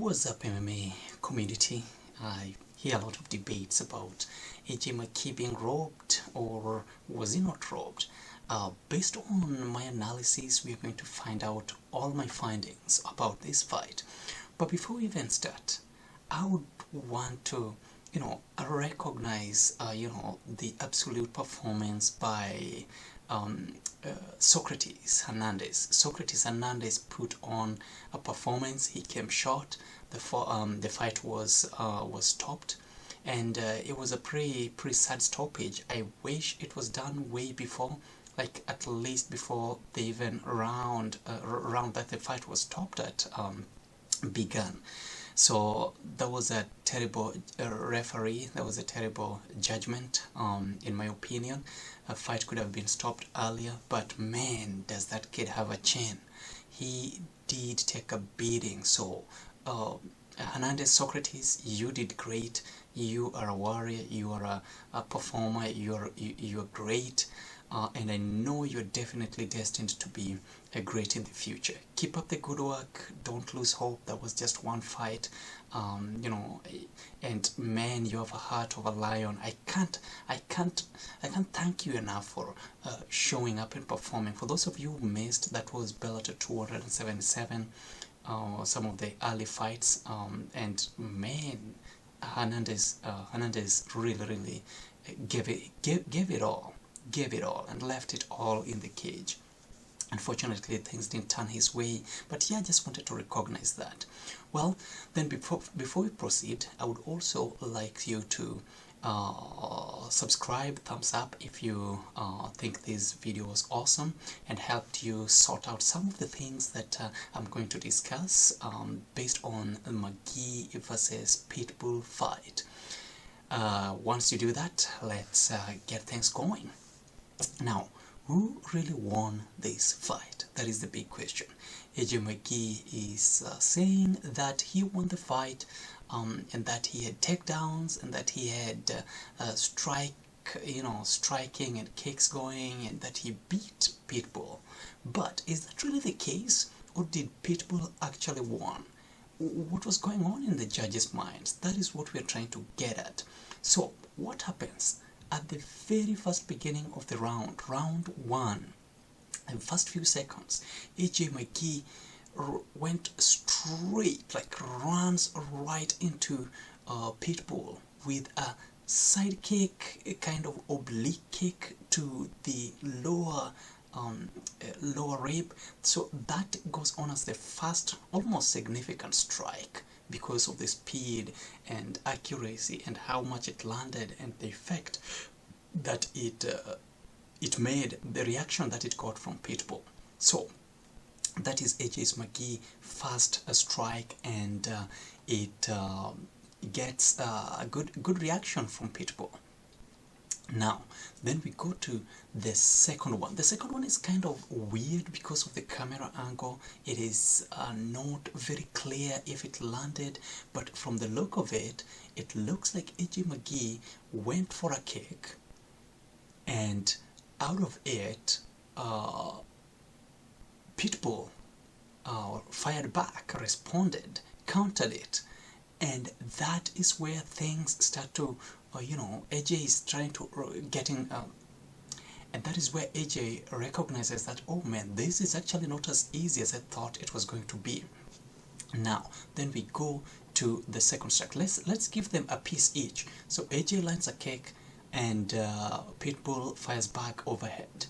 What's up, MMA community? I hear a lot of debates about AJ McKee being robbed, or was he not robbed? Based on my analysis, we are going to find out all my findings about this fight. But before we even start, I would want to, recognize, the absolute performance by Socrates Hernandez. Socrates Hernandez put on a performance. He came short. The fight was stopped, and it was a pretty sad stoppage. I wish it was done way before, like at least before the even round that the fight was stopped at began. So that was a terrible referee. That was a terrible judgment, in my opinion. A fight could have been stopped earlier, but man, does that kid have a chin. He did take a beating. So Hernandez, Socrates, you did great. You are a warrior. You are a performer. You're great. And I know you're definitely destined to be great in the future. Keep up the good work. Don't lose hope. That was just one fight, and man, you have a heart of a lion. I can't thank you enough for showing up and performing. For those of you who missed, that was Bellator 277, some of the early fights, and man, Hernandez really gave it all. Gave it all and left it all in the cage. Unfortunately, things didn't turn his way, but yeah, I just wanted to recognize that. Well, then before we proceed, I would also like you to subscribe, thumbs up if you think this video was awesome and helped you sort out some of the things that I'm going to discuss based on the McKee versus Pitbull fight. Once you do that, let's get things going. Now, who really won this fight? That is the big question. AJ McKee is saying that he won the fight, and that he had takedowns, and that he had striking and kicks going, and that he beat Pitbull. But is that really the case, or did Pitbull actually won? What was going on in the judges' minds? That is what we are trying to get at. So, what happens? At the very first beginning of the round one, in the first few seconds, AJ McKee went straight, runs right into Pitbull with a side kick, a kind of oblique kick to the lower rib. So that goes on as the first almost significant strike, because of the speed and accuracy and how much it landed and the effect that it made, the reaction that it got from Pitbull. So that is AJ McKee first strike, and it gets a good reaction from Pitbull. Now, then we go to the second one. The second one is kind of weird because of the camera angle. It is not very clear if it landed, but from the look of it, it looks like AJ McKee went for a kick, and out of it, Pitbull fired back, responded, countered it, and that is where things start to AJ is trying to and that is where AJ recognizes that, oh man, this is actually not as easy as I thought it was going to be. Now, then we go to the second strike. Let's give them a piece each. So AJ lands a kick, and Pitbull fires back overhead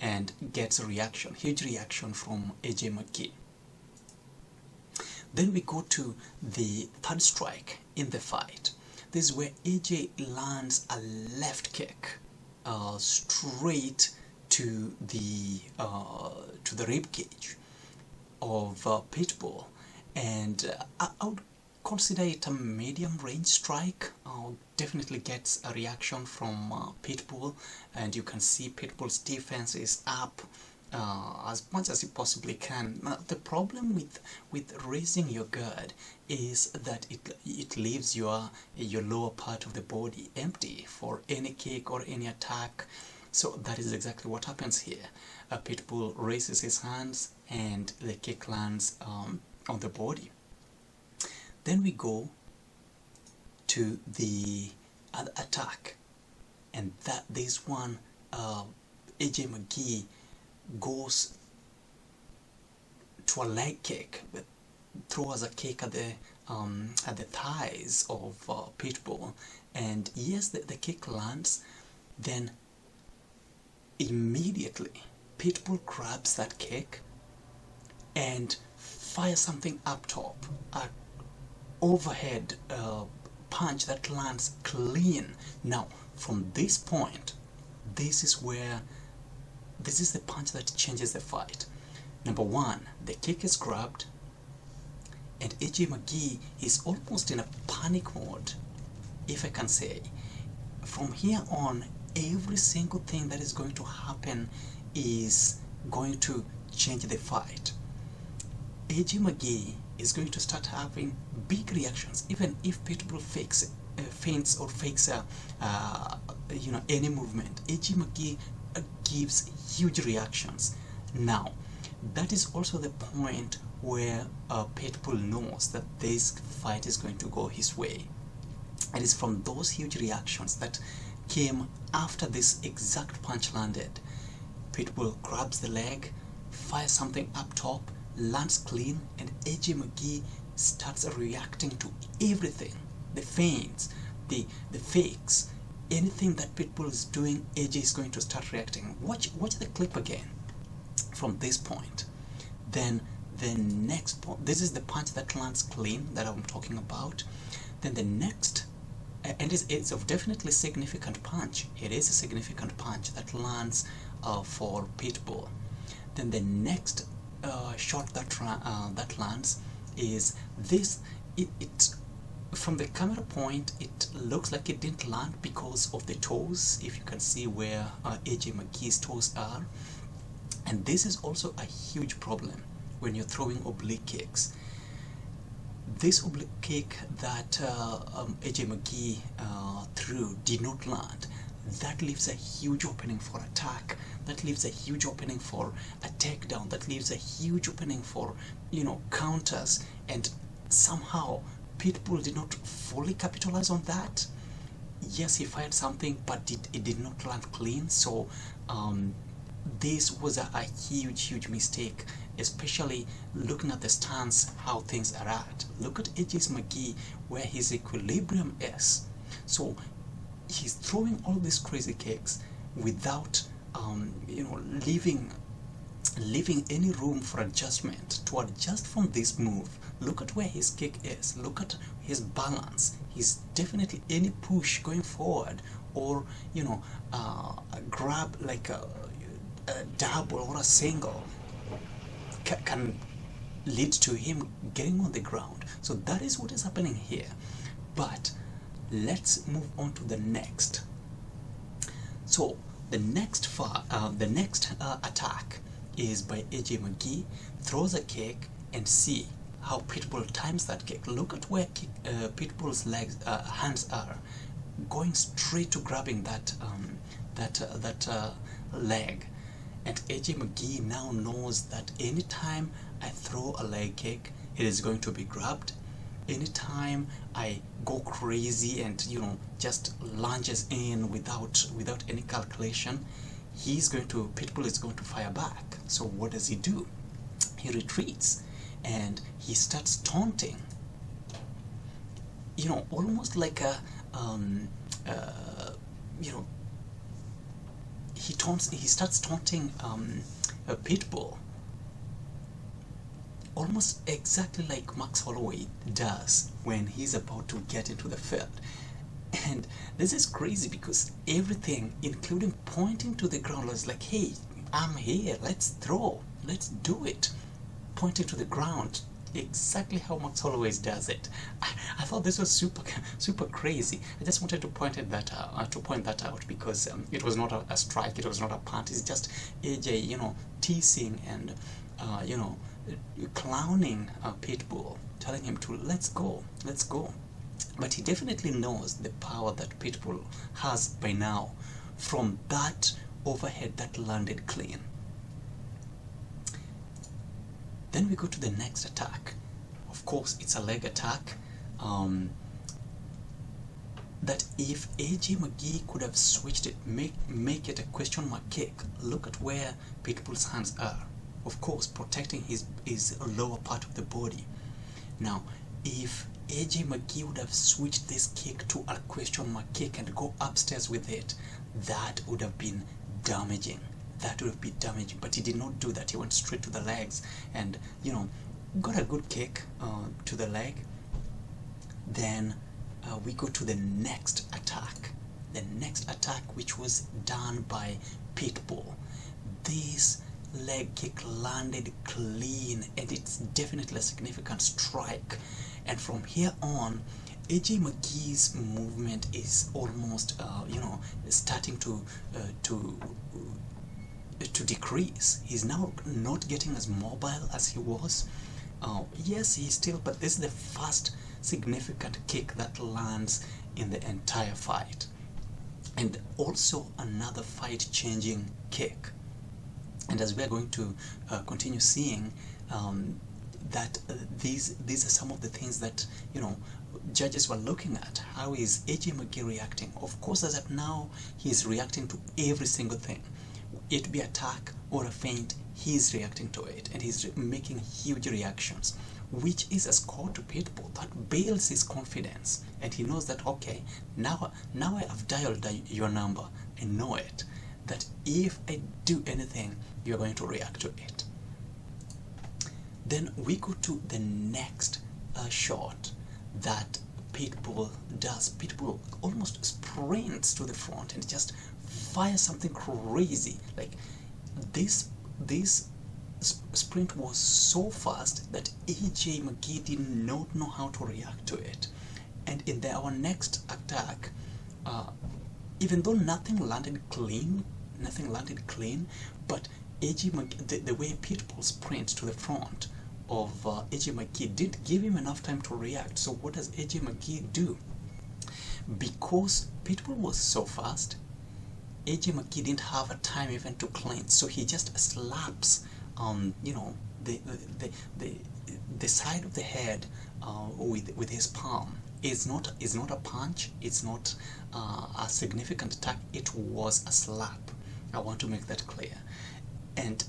and gets a reaction, huge reaction from AJ McKee. Then we go to the third strike in the fight. This is where AJ lands a left kick straight to the rib cage of Pitbull, and I would consider it a medium range strike. Definitely gets a reaction from Pitbull, and you can see Pitbull's defense is up as much as you possibly can. Now, the problem with raising your guard is that it leaves your lower part of the body empty for any kick or any attack. So that is exactly what happens here. Pitbull raises his hands and the kick lands on the body. Then we go to the other attack, and that this one, AJ McKee goes to a leg kick, but throws a kick at the thighs of Pitbull, and yes, the kick lands. Then immediately Pitbull grabs that kick and fires something up top, a overhead punch that lands clean. Now from this point, this is the punch that changes the fight. Number one, the kick is grabbed, and AJ McKee is almost in a panic mode, if I can say. From here on, every single thing that is going to happen is going to change the fight. AJ McKee is going to start having big reactions, even if Pitbull feints or fakes any movement. AJ McKee gives huge reactions. Now, that is also the point where Pitbull knows that this fight is going to go his way. It is from those huge reactions that came after this exact punch landed. Pitbull grabs the leg, fires something up top, lands clean, and AJ McKee starts reacting to everything. The feints, the fakes, anything that Pitbull is doing, AJ is going to start reacting. Watch the clip again from this point. Then the next point, this is the punch that lands clean that I'm talking about. Then the next, and it's a definitely significant punch. It is a significant punch that lands for Pitbull. Then the next shot that lands is this. It from the camera point, it looks like it didn't land because of the toes. If you can see where AJ McKee's toes are. And this is also a huge problem when you're throwing oblique kicks. This oblique kick that AJ McKee threw did not land. That leaves a huge opening for attack. That leaves a huge opening for a takedown. That leaves a huge opening for, counters. And somehow Pitbull did not fully capitalize on that. Yes, he fired something, but it did not land clean. So this was a huge mistake, especially looking at the stance, how things are at. Look at AJ McKee, where his equilibrium is. So he's throwing all these crazy kicks without leaving any room for adjustment to adjust from this move. Look at where his kick is. Look at his balance. He's definitely any push going forward, or a grab like a double or a single can lead to him getting on the ground. So that is what is happening here. But let's move on to the next. So the next attack is by AJ McKee. Throws a kick, and see how Pitbull times that kick. Look at where Pitbull's hands are, going straight to grabbing that leg. And AJ McKee now knows that anytime I throw a leg kick, it is going to be grabbed. Anytime I go crazy and just lunges in without any calculation, Pitbull is going to fire back. So what does he do? He retreats and he starts taunting. Almost like he starts taunting Pitbull, almost exactly like Max Holloway does when he's about to get into the field. And this is crazy because everything, including pointing to the ground, was like, hey, I'm here, let's throw, let's do it. Pointing to the ground, exactly how Max Holloway does it. I thought this was super crazy. I just wanted to point that out because it was not a strike, it was not a punt. It's just AJ, teasing and clowning Pitbull, telling him to let's go. But he definitely knows the power that Pitbull has by now from that overhead that landed clean. Then we go to the next attack. Of course, it's a leg attack. that if AJ McKee could have switched it, make it a question mark kick. Look at where Pitbull's hands are. Of course, protecting his lower part of the body. Now, if AJ McKee would have switched this kick to a question mark kick and go upstairs with it, that would have been damaging. That would have been damaging. But he did not do that. He went straight to the legs and, you know, got a good kick to the leg. Then we go to the next attack. The next attack, which was done by Pitbull. This leg kick landed clean, and it's definitely a significant strike. And from here on, AJ McKee's movement is almost, you know, starting to decrease. He's now not getting as mobile as he was. Yes, he's still, but this is the first significant kick that lands in the entire fight, and also another fight-changing kick. And as we are going to continue seeing, that these are some of the things that, you know, judges were looking at. How is AJ McKee reacting? Of course, as of now, he is reacting to every single thing. It be attack or a feint, he's reacting to it, and he's making huge reactions, which is a score to Pitbull that builds his confidence, and he knows that, okay, now I have dialed your number. I know it, that if I do anything, you're going to react to it. Then we go to the next shot that Pitbull does. Pitbull almost sprints to the front and just fires something crazy. Like this sprint was so fast that AJ McKee did not know how to react to it. And in our next attack, even though nothing landed clean, but AJ McKee, the way Pitbull sprints to the front of AJ McKee didn't give him enough time to react. So what does AJ McKee do? Because Pitbull was so fast, AJ McKee didn't have a time even to clinch, so he just slaps you know, the side of the head with his palm. It's not a punch, it's not a significant attack, it was a slap. I want to make that clear. And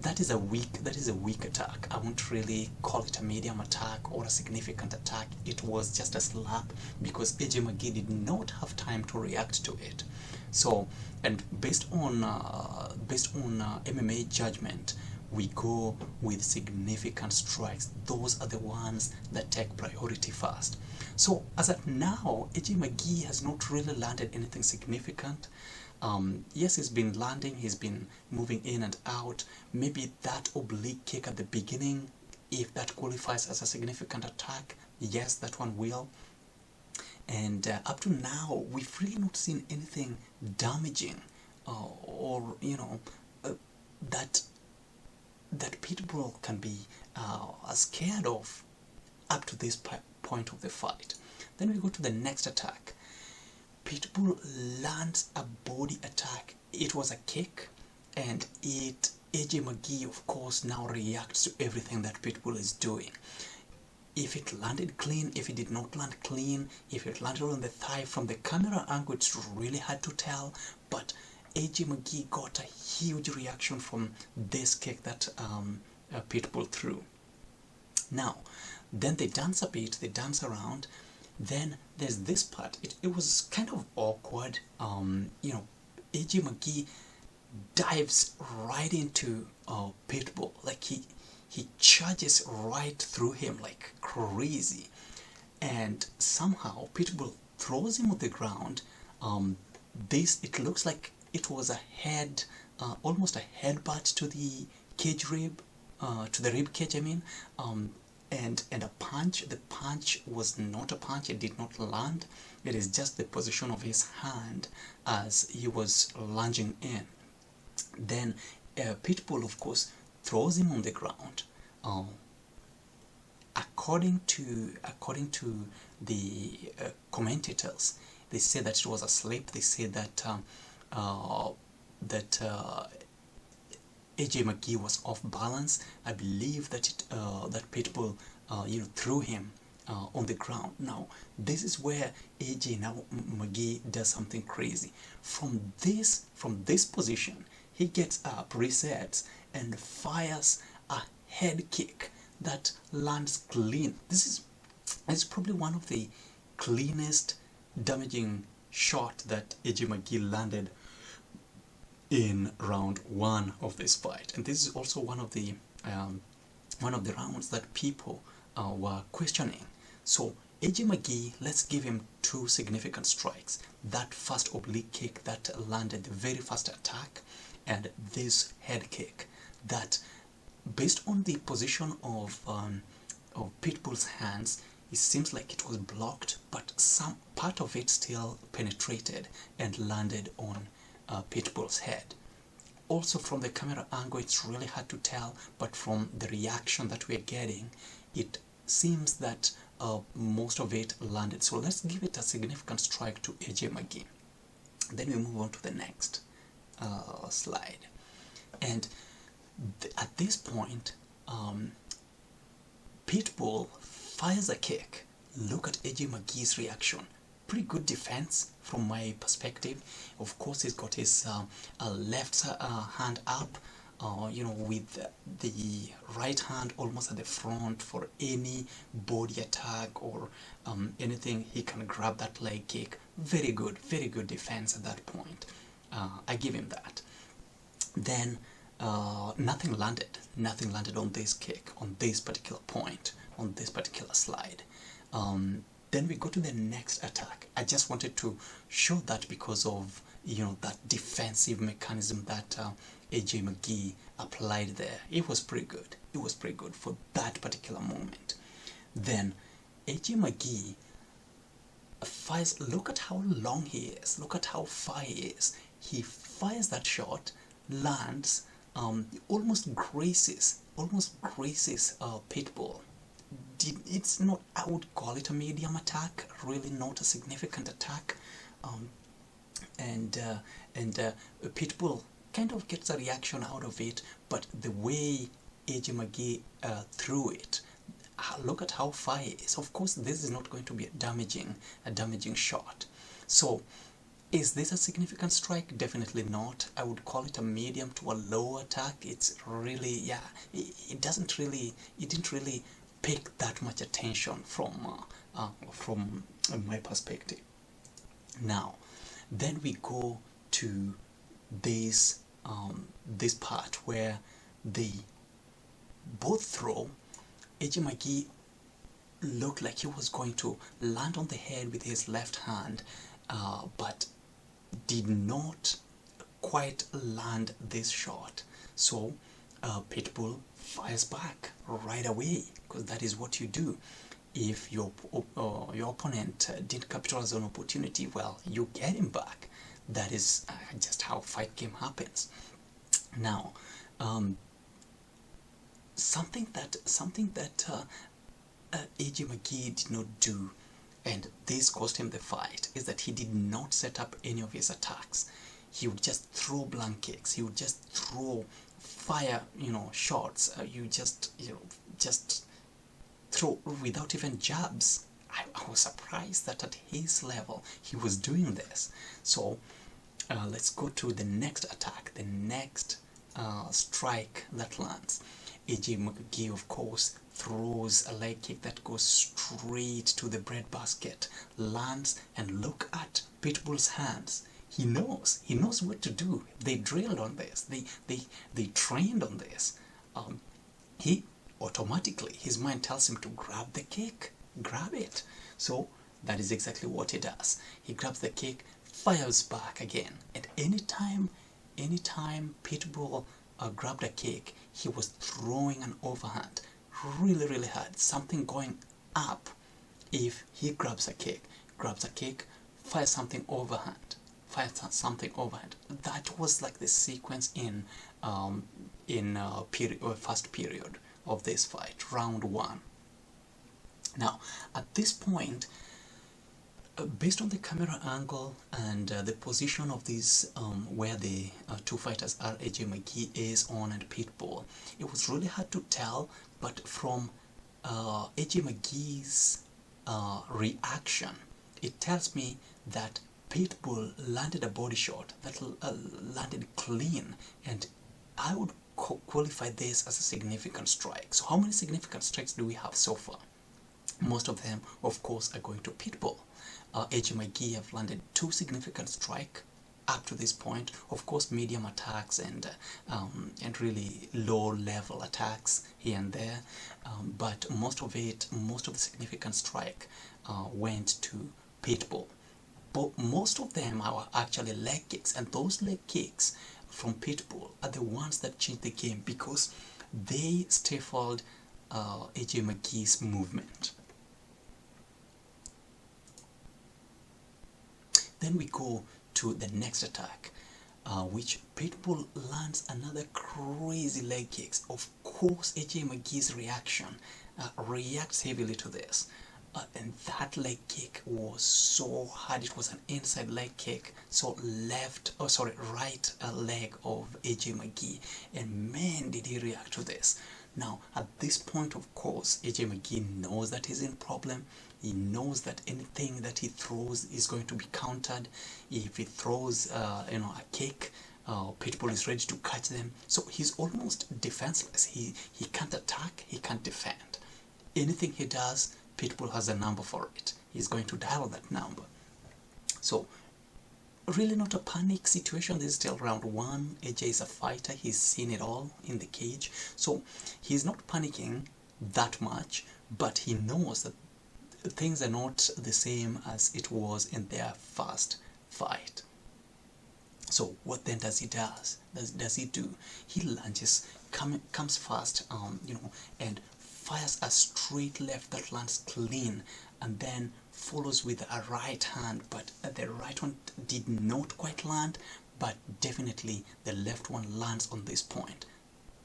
that is a weak attack. I won't really call it a medium attack or a significant attack. It was just a slap because AJ McKee did not have time to react to it. So, and based on MMA judgment, we go with significant strikes. Those are the ones that take priority first. So as of now, AJ McKee has not really landed anything significant. Yes, he's been landing, he's been moving in and out. Maybe that oblique kick at the beginning, if that qualifies as a significant attack, yes, that one will. And up to now, we've really not seen anything damaging or you know, that Pitbull can be scared of up to this point of the fight. Then we go to the next attack. Pitbull lands a body attack. It was a kick, and AJ McKee, of course, now reacts to everything that Pitbull is doing. If it landed clean, if it did not land clean, if it landed on the thigh, from the camera angle, it's really hard to tell, but AJ McKee got a huge reaction from this kick that Pitbull threw. Now, then they dance a bit, they dance around. Then there's this part. It was kind of awkward. You know, AJ McKee dives right into Pitbull. Like he charges right through him like crazy, and somehow Pitbull throws him on the ground. It looks like it was a head, almost a headbutt to the cage rib, to the rib cage. I mean, and a punch. The punch was not a punch. It did not land. It is just the position of his hand as he was lunging in. Then Pitbull, of course, throws him on the ground. According to the commentators, they say that it was a slip. They say that AJ McKee was off balance. I believe that that Pitbull threw him on the ground. Now this is where McKee does something crazy. From this position, he gets up, resets, and fires a head kick that lands clean. This is probably one of the cleanest damaging shot that McKee landed in round 1 of this fight, and this is also one of the rounds that people were questioning. So McKee, let's give him 2 significant strikes: that first oblique kick that landed the very first attack, and this head kick that, based on the position of Pitbull's hands, it seems like it was blocked, but some part of it still penetrated and landed on Pitbull's head. Also, from the camera angle, it's really hard to tell, but from the reaction that we're getting, it seems that most of it landed. So let's give it a significant strike to McKee. Then we move on to the next slide, and at this point, Pitbull fires a kick. Look at McKee's reaction. Pretty good defense from my perspective. Of course, he's got his left hand up, with the right hand almost at the front for any body attack or anything. He can grab that leg kick. Very good defense at that point. I give him that. Then nothing landed on this kick, on this particular point, on this particular slide. Then we go to the next attack. I just wanted to show that because of that defensive mechanism that McKee applied there. It was pretty good. It was pretty good for that particular moment. Then McKee fires. Look at how long he is. Look at how far he is. He fires that shot, lands, almost graces Pitbull. It's not, I would call it a medium attack, really not a significant attack, and Pitbull kind of gets a reaction out of it, but the way McKee threw it, look at how far it is. Of course, this is not going to be a damaging shot. So is this a significant strike? Definitely not. I would call it a medium to a low attack. It's really, yeah, it didn't really pick that much attention from my perspective. Now, then we go to this part where they both throw. McKee looked like he was going to land on the head with his left hand, but did not quite land this shot. So Pitbull fires back right away, because that is what you do. If your opponent didn't capitalize on opportunity, well, you get him back. That is just how fight game happens. Now, something that McKee did not do, and this cost him the fight, is that he did not set up any of his attacks. He would just throw blank kicks. He would just fire shots. You just throw without even jabs. I was surprised that at his level he was doing this. So let's go to the next attack, the next strike that lands. McKee, of course, throws a leg kick that goes straight to the breadbasket, lands, and look at Pitbull's hands. He knows what to do. They drilled on this. They trained on this. He automatically, his mind tells him to grab the kick, grab it. So that is exactly what he does. He grabs the kick, fires back again, and anytime Pitbull grabbed a kick, he was throwing an overhand really hard, something going up. If he grabs a kick, fires something overhand, that was like the sequence in first period of this fight, round 1. Now at this point, based on the camera angle and the position of these where the two fighters are, McKee is on and Pitbull, it was really hard to tell, but from McKee's reaction, it tells me that Pitbull landed a body shot that landed clean, and I would qualify this as a significant strike. So how many significant strikes do we have so far? Most of them, of course, are going to Pitbull. AJ McKee have landed 2 significant strikes up to this point. Of course, medium attacks and really low-level attacks here and there, but most of the significant strike went to Pitbull. But most of them are actually leg kicks, and those leg kicks from Pitbull are the ones that changed the game because they stifled AJ McKee's movement. Then we go to the next attack, which Pitbull lands another crazy leg kicks. Of course, AJ McKee's reaction reacts heavily to this. And that leg kick was so hard. It was an inside leg kick, so right leg of AJ McKee, and man, did he react to this. Now at this point, of course, AJ McKee knows that he's in problem. He knows that anything that he throws is going to be countered. If he throws a kick, Pitbull is ready to catch them, so he's almost defenseless. He can't attack, he can't defend. Anything he does, Pitbull has a number for it. He's going to dial that number. So really not a panic situation. This is still round 1. AJ is a fighter. He's seen it all in the cage. So he's not panicking that much, but he knows that things are not the same as it was in their first fight. So what then does he do? He lunges, comes fast, and fires a straight left that lands clean, and then follows with a right hand, but the right one did not quite land, but definitely the left one lands on this point.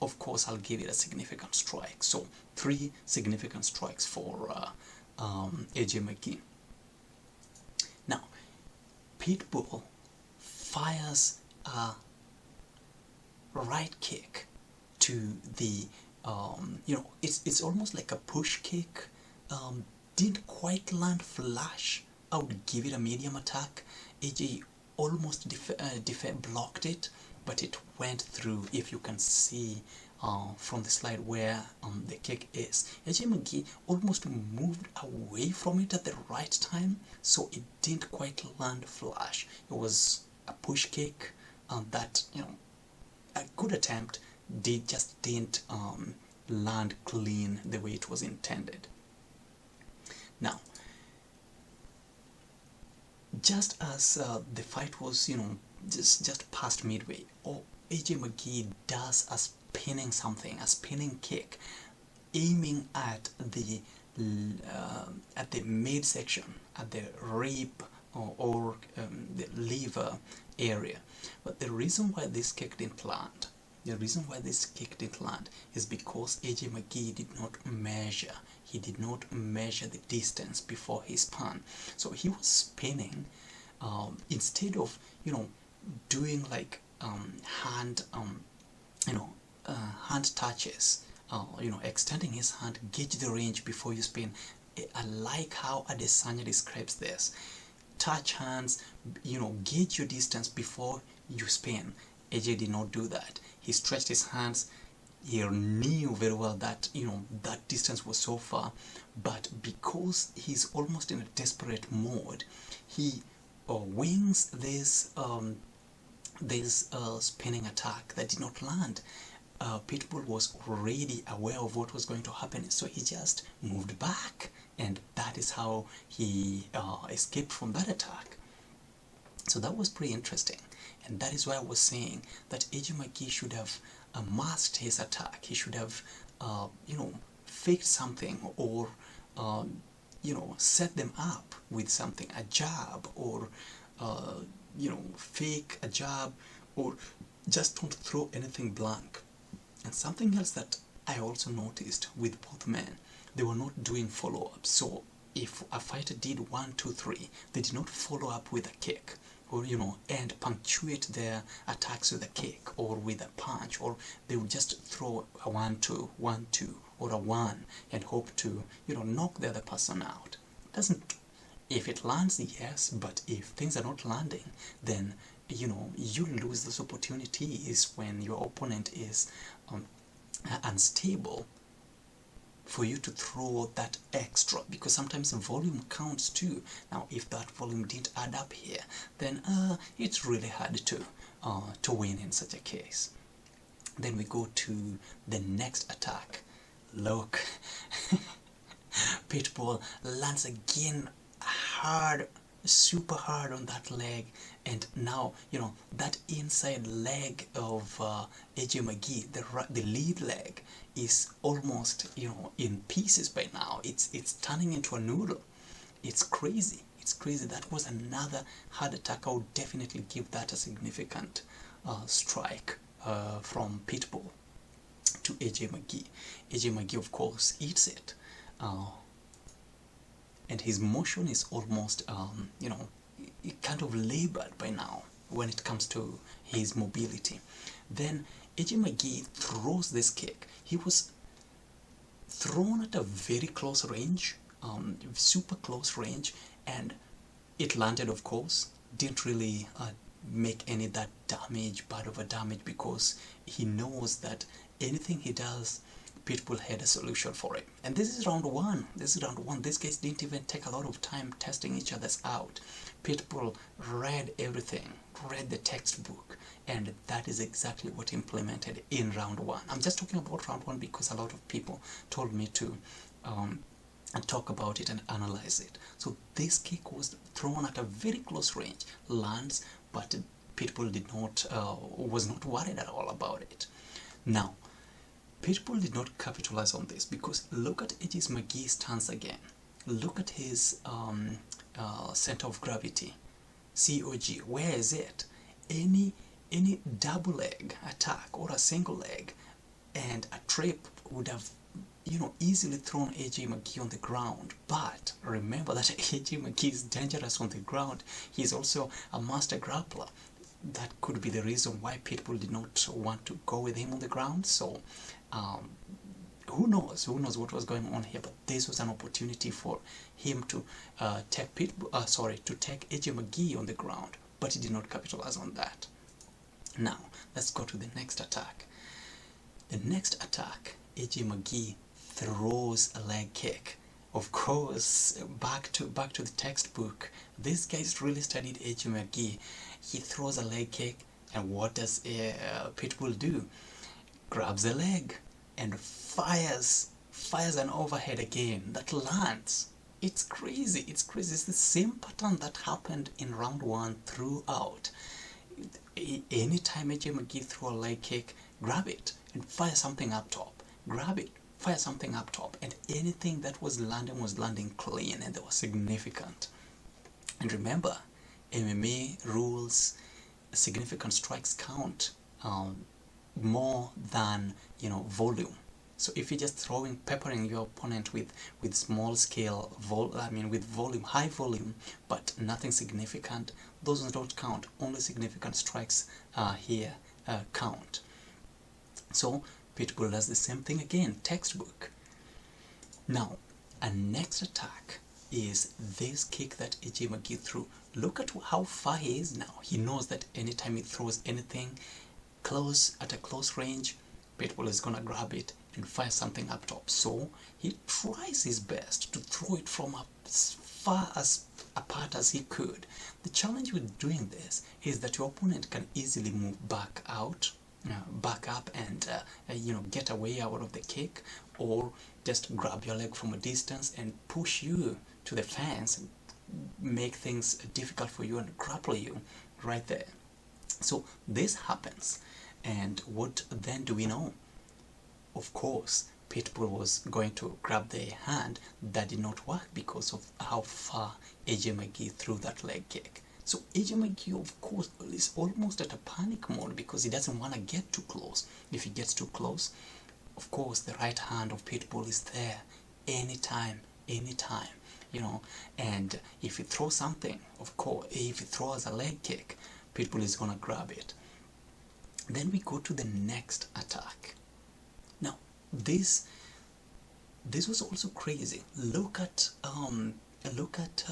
Of course, I'll give it a significant strike. So 3 significant strikes for AJ McKee. Now Pitbull fires a right kick to the it's almost like a push kick. Didn't quite land flush. I would give it a medium attack. AJ almost blocked it, but it went through. If you can see from the slide where the kick is, AJ McKee almost moved away from it at the right time, so it didn't quite land flush. It was a push kick that, a good attempt, just didn't land clean the way it was intended. Now, just as the fight was, just past midway, AJ McKee does a spinning kick, aiming at the midsection, at the rib or the liver area. But the reason why this kick didn't land, is because AJ McKee did not measure. He did not measure the distance before he spun. So he was spinning instead of doing like hand touches, extending his hand, gauge the range before you spin. I like how Adesanya describes this. Touch hands, gauge your distance before you spin. AJ did not do that. He stretched his hands. He knew very well that that distance was so far, but because he's almost in a desperate mode, he wings this spinning attack that did not land. Pitbull was already aware of what was going to happen, so he just moved back, and that is how he escaped from that attack. So that was pretty interesting, and that is why I was saying that AJ McKee should have masked his attack. He should have faked something, or set them up with something, a jab, or fake a jab, or just don't throw anything blank. And something else that I also noticed with both men, they were not doing follow-ups. So if a fighter did 1, 2, 3, they did not follow up with a kick, or and punctuate their attacks with a kick or with a punch, or they would just throw a 1, 2, 1, 2, or a 1 and hope to knock the other person out. doesn't, if it lands, yes, but if things are not landing, then you know you lose those opportunities when your opponent is unstable, for you to throw that extra, because sometimes volume counts too. Now if that volume didn't add up here, then it's really hard to win in such a case. Then we go to the next attack. Look, Pitbull lands again hard, super hard on that leg, and now you know that inside leg of AJ McKee, the lead leg, is almost, you know, in pieces by now. It's turning into a noodle. It's crazy. It's crazy. That was another hard attack. I would definitely give that a significant strike from Pitbull to AJ McKee. AJ McKee, of course, eats it. And his motion is almost, you know, kind of labored by now when it comes to his mobility. Then AJ McKee throws this kick. He was thrown at a very close range, super close range, and it landed, of course. Didn't really make any that damage, bad of a damage, because he knows that anything he does, Pitbull had a solution for it. And this is round one. This is round one. These guys didn't even take a lot of time testing each other's out. Pitbull read everything, read the textbook, and that is exactly what implemented in round one. I'm just talking about round one because a lot of people told me to talk about it and analyze it. So this kick was thrown at a very close range, lands, but Pitbull did not was not worried at all about it. Now, Pitbull did not capitalize on this, because look at AJ McKee's stance again. Look at his center of gravity, COG. Where is it? Any double leg attack or a single leg and a trip would have, you know, easily thrown AJ McKee on the ground. But remember that AJ McKee is dangerous on the ground. He's also a master grappler. That could be the reason why Pitbull did not want to go with him on the ground. So who knows what was going on here, but this was an opportunity for him to take take AJ McKee on the ground, but he did not capitalize on that. Now let's go to the next attack. The next attack, AJ McKee throws a leg kick. Of course, back to the textbook. These guys really studied AJ McKee. He throws a leg kick, and what does Pitbull do? Grabs a leg and fires an overhead again that lands. It's crazy. It's crazy. It's the same pattern that happened in round one throughout. Anytime AJ McKee threw a leg kick, grab it and fire something up top. Grab it, fire something up top, and anything that was landing clean, and they were significant. And remember, MMA rules, significant strikes count more than, you know, volume. So if you're just peppering your opponent with small scale with volume, high volume, but nothing significant, those don't count. Only significant strikes here count. So Pitbull does the same thing again, textbook. Now, a next attack is this kick that AJ McKee threw. Look at how far he is now. He knows that anytime he throws anything at a close range, Pitbull is gonna grab it and fire something up top. So he tries his best to throw it from as far apart as he could. The challenge with doing this is that your opponent can easily move back out, back up, and you know, get away out of the kick, or just grab your leg from a distance and push you to the fence, and make things difficult for you and grapple you right there. So this happens, and what then do we know? Of course, Pitbull was going to grab the hand. That did not work because of how far AJ McKee threw that leg kick. So AJ McKee, of course, is almost at a panic mode because he doesn't want to get too close. If he gets too close, of course, the right hand of Pitbull is there anytime, you know. And if he throws something, of course, if he throws a leg kick, Pitbull is gonna grab it. Then we go to the next attack. Now, this was also crazy. Look at look at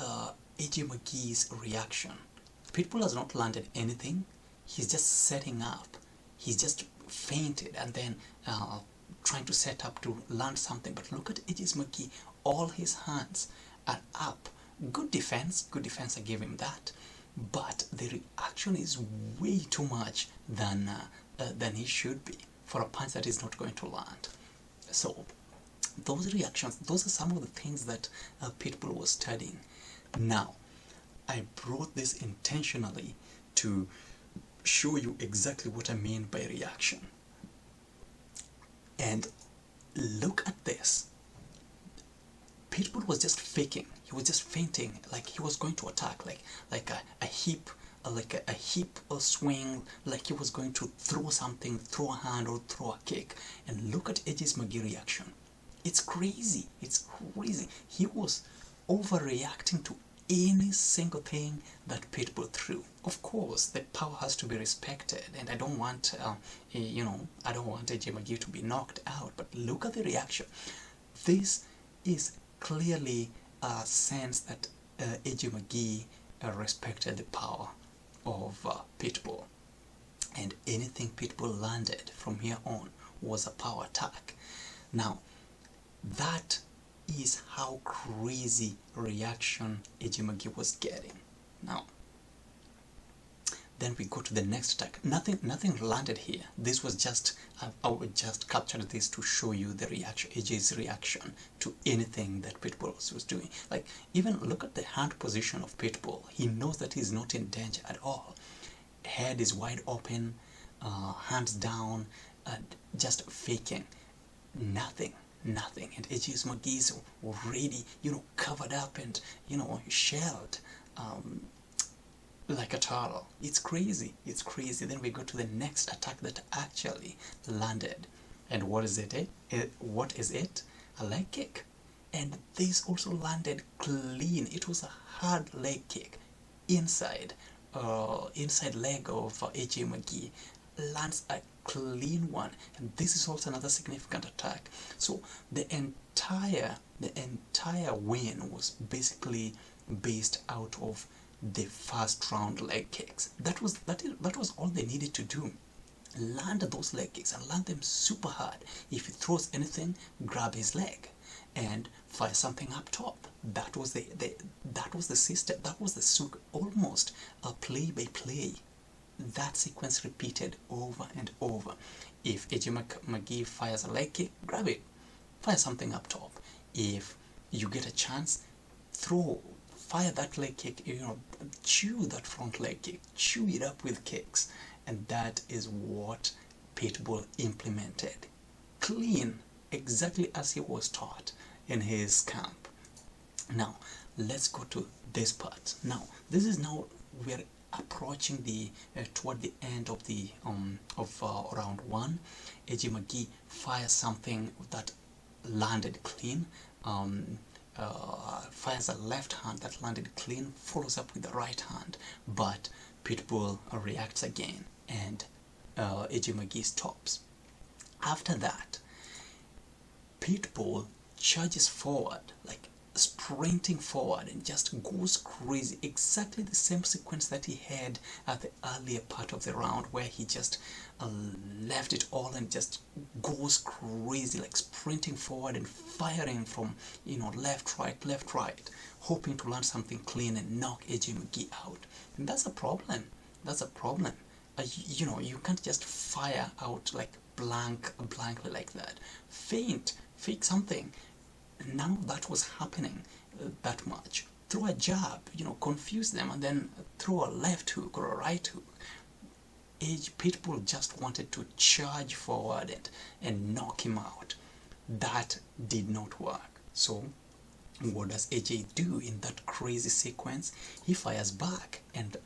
AJ McKee's reaction. Pitbull has not landed anything. He's just setting up. He's just fainted and then trying to set up to land something. But look at AJ McKee. All his hands are up. Good defense. Good defense. I give him that. But the reaction is way too much than he should be for a punch that is not going to land. So those reactions, those are some of the things that Pitbull was studying. Now, I brought this intentionally to show you exactly what I mean by reaction. And look at this. Pitbull was just faking. He was just fainting, like he was going to attack, like a hip, swing, like he was going to throw something, throw a hand or throw a kick. And look at AJ McKee's reaction. It's crazy. It's crazy. He was overreacting to any single thing that Pitbull threw. Of course, the power has to be respected, and I don't want, I don't want AJ McKee to be knocked out. But look at the reaction. This is clearly a sense that AJ McKee respected the power of Pitbull, and anything Pitbull landed from here on was a power attack. Now, that is how crazy reaction AJ McKee was getting. Now, then we go to the next attack. Nothing landed here. This was just, I would just capture this to show you the reaction, AJ's reaction to anything that Pitbull was doing. Like, even look at the hand position of Pitbull. He knows that he's not in danger at all. Head is wide open, hands down, just faking. Nothing. And AJ McKee's already, covered up and, shelled. Like a turtle. It's crazy. Then we go to the next attack that actually landed. And what is it? What is it? A leg kick. And this also landed clean. It was a hard leg kick. Inside leg of AJ McKee. Lands a clean one. And this is also another significant attack. So the entire win was basically based out of the first round leg kicks. That was all they needed to do. Land those leg kicks and land them super hard. If he throws anything, grab his leg and fire something up top. That was the system. That was the almost a play by play. That sequence repeated over and over. If AJ McKee fires a leg kick, grab it, fire something up top. If you get a chance, fire that leg kick, chew that front leg kick, chew it up with kicks. And that is what Pitbull implemented. Clean, exactly as he was taught in his camp. Now, let's go to this part. Now, we're approaching toward the end of the round one. AJ McKee fires something that landed clean. Fires a left hand that landed clean, follows up with the right hand, but Pitbull reacts again, and AJ McKee stops. After that, Pitbull charges forward, like sprinting forward, and just goes crazy. Exactly the same sequence that he had at the earlier part of the round, where he just left it all and just goes crazy, like sprinting forward and firing from left right, hoping to land something clean and knock AJ McKee out. And that's a problem. You can't just fire out like blankly like that. Fake something. Now that was happening that much. Throw a jab, confuse them, and then throw a left hook or a right hook. Pitbull just wanted to charge forward and knock him out. That did not work. So what does AJ do in that crazy sequence? He fires back and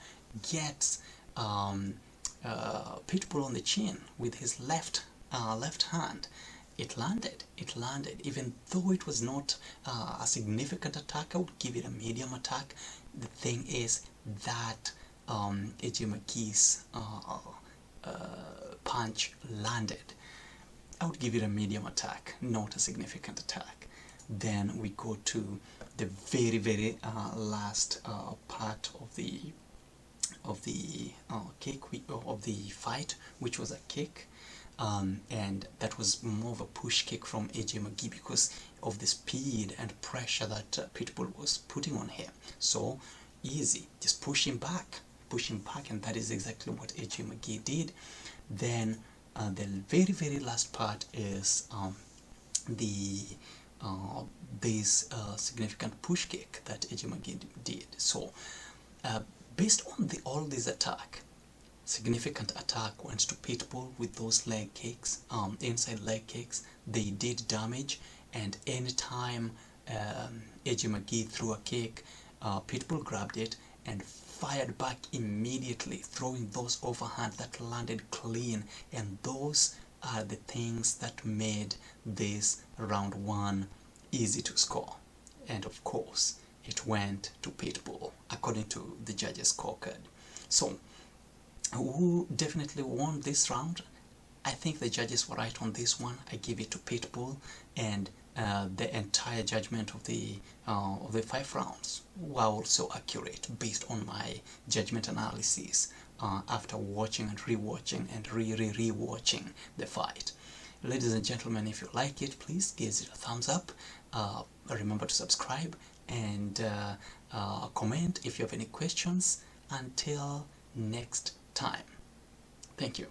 gets Pitbull on the chin with his left hand. It landed, even though it was not a significant attack. I would give it a medium attack. The thing is that AJ McKee's punch landed. I would give it a medium attack, not a significant attack. Then we go to the very last part of the kick of the fight, which was a kick, and that was more of a push kick from AJ McKee because of the speed and pressure that Pitbull was putting on him. So easy, just push him back, and that is exactly what AJ McKee did. Then the very last part is this significant push kick that AJ McKee did. So based on all this attack, significant attack went to Pitbull with those leg kicks, inside leg kicks. They did damage, and anytime AJ McKee threw a kick, Pitbull grabbed it and fired back immediately, throwing those overhand that landed clean, and those are the things that made this round 1 easy to score. And of course it went to Pitbull according to the judges' scorecard. So who definitely won this round? I think the judges were right on this one. I give it to Pitbull, and the entire judgment of the 5 rounds were also accurate based on my judgment analysis after watching and rewatching and rewatching the fight. Ladies and gentlemen, if you like it, please give it a thumbs up. Remember to subscribe and comment if you have any questions. Until next time, thank you.